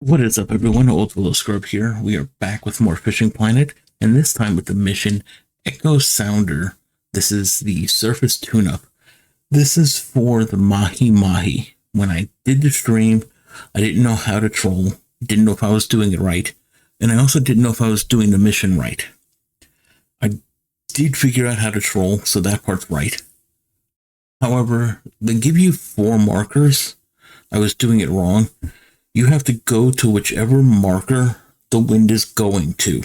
What is up, everyone? Old Willow Scrub here. We are back with more Fishing Planet, and this time with the mission Echo Sounder. This is the surface tune-up. This is for the Mahi Mahi. When I did the stream, I didn't know how to troll, didn't know if I was doing it right, and I also didn't know if I was doing the mission right. I did figure out how to troll, so that part's right. However, they give you 4 markers. I was doing it wrong. You have to go to whichever marker the wind is going to.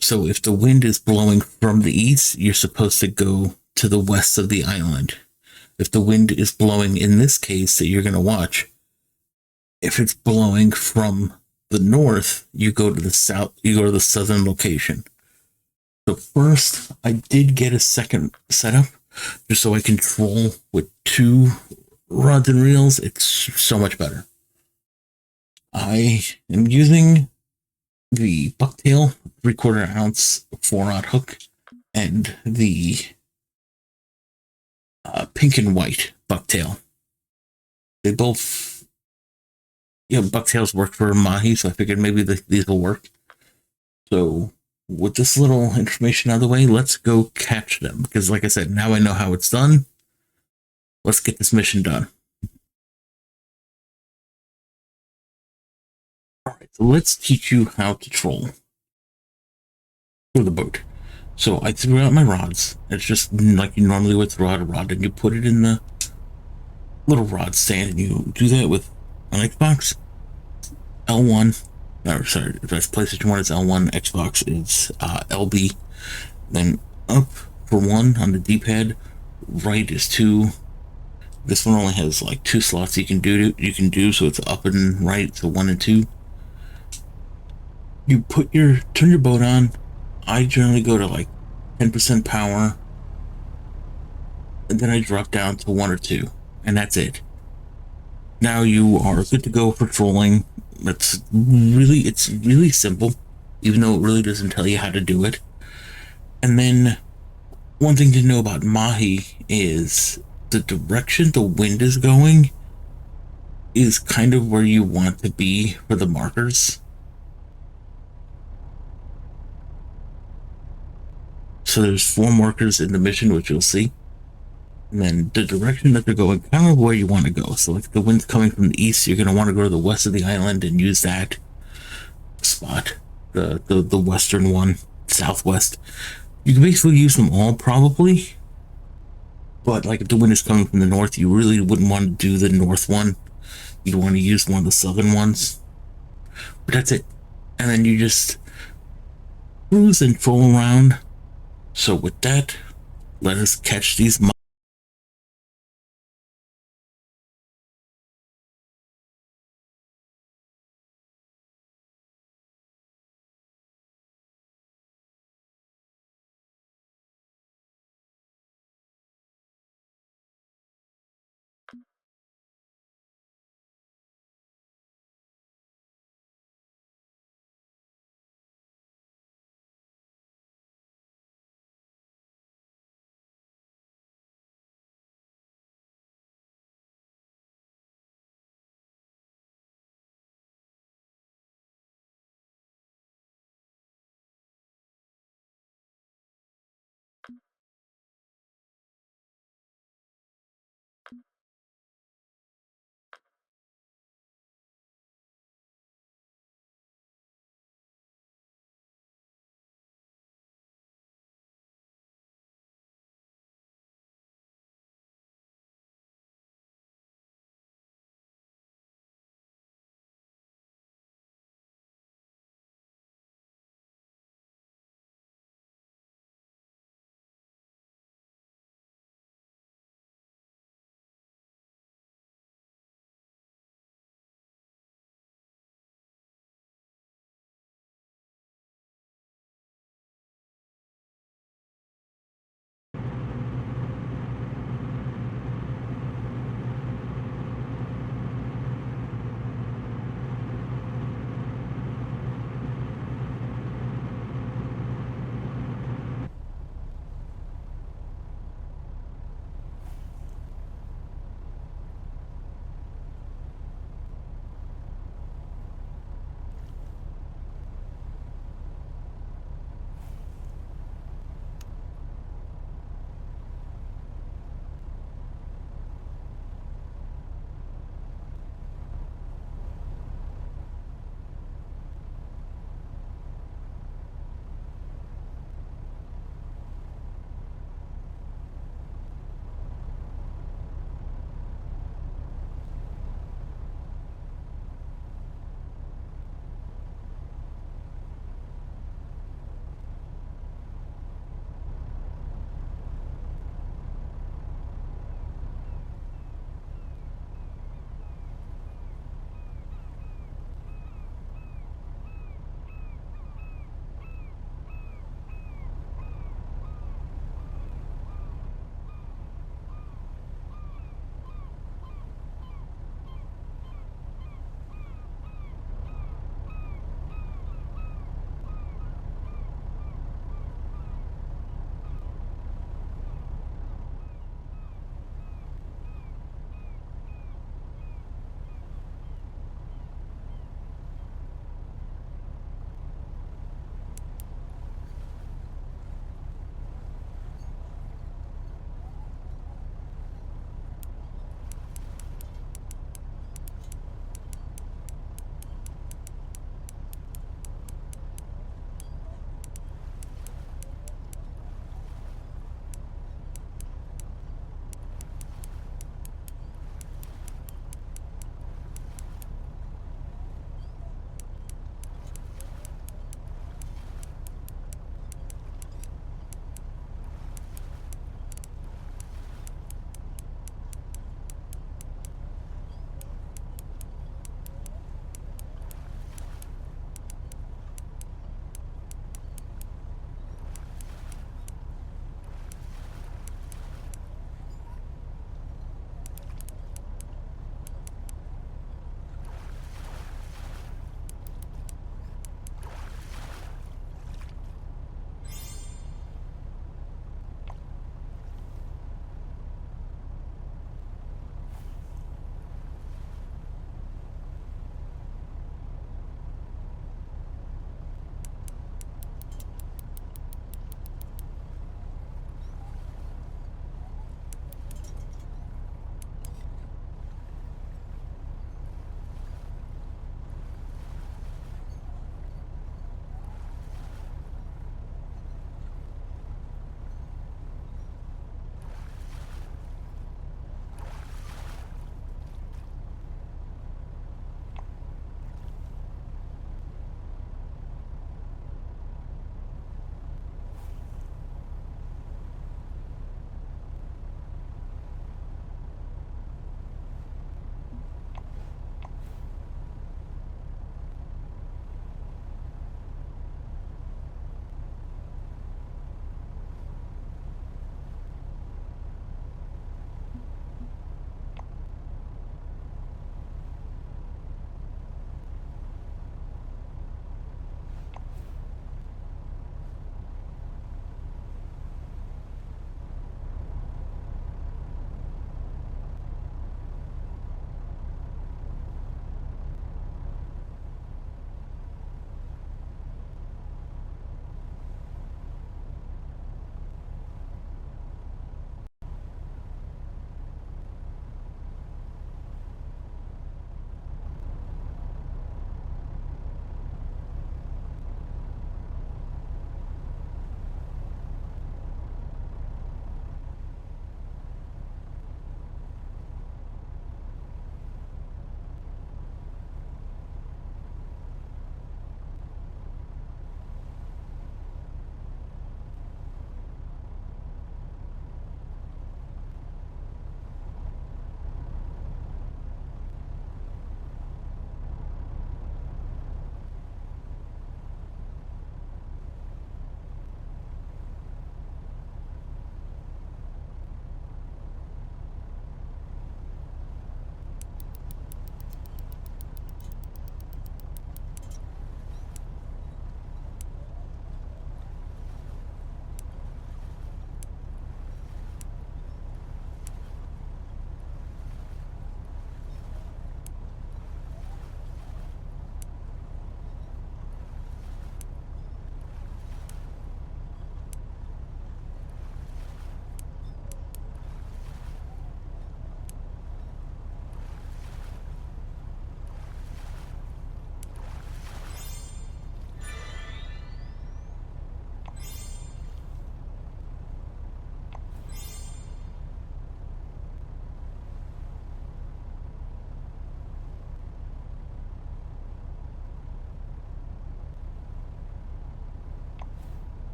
So if the wind is blowing from the east, you're supposed to go to the west of the island. If the wind is blowing, in this case that you're going to watch, if it's blowing from the north, you go to the south, you go to the southern location. So first, I did get a second setup just so I can troll with 2 rods and reels. It's so much better. I am using the bucktail 3/4 ounce 4-aught hook and the pink and white bucktail. They both, bucktails work for mahi, so I figured maybe these will work. So with this little information out of the way, let's go catch them. Because like I said, now I know how it's done. Let's get this mission done. Alright, so let's teach you how to troll for the boat. So I threw out my rods. It's just like you normally would throw out a rod, and you put it in the little rod stand, and you do that with an Xbox. L1, or sorry, if that's PlayStation 1 is L1, Xbox is LB. Then up for 1 on the D-pad, right is 2. This one only has like 2 slots you can do, so it's up and right, so 1 and 2. You turn your boat on. I generally go to like 10% power, and then I drop down to 1 or 2, and that's it. Now you are good to go for trolling. It's really simple, even though it really doesn't tell you how to do it. And then one thing to know about mahi is the direction the wind is going is kind of where you want to be for the markers. So there's 4 markers in the mission, which you'll see. And then the direction that they're going, kind of where you want to go. So if the wind's coming from the east, you're going to want to go to the west of the island and use that spot, the western one, southwest. You can basically use them all, probably. But like if the wind is coming from the north, you really wouldn't want to do the north one. You'd want to use one of the southern ones. But that's it. And then you just cruise and troll around. So with that, let us catch these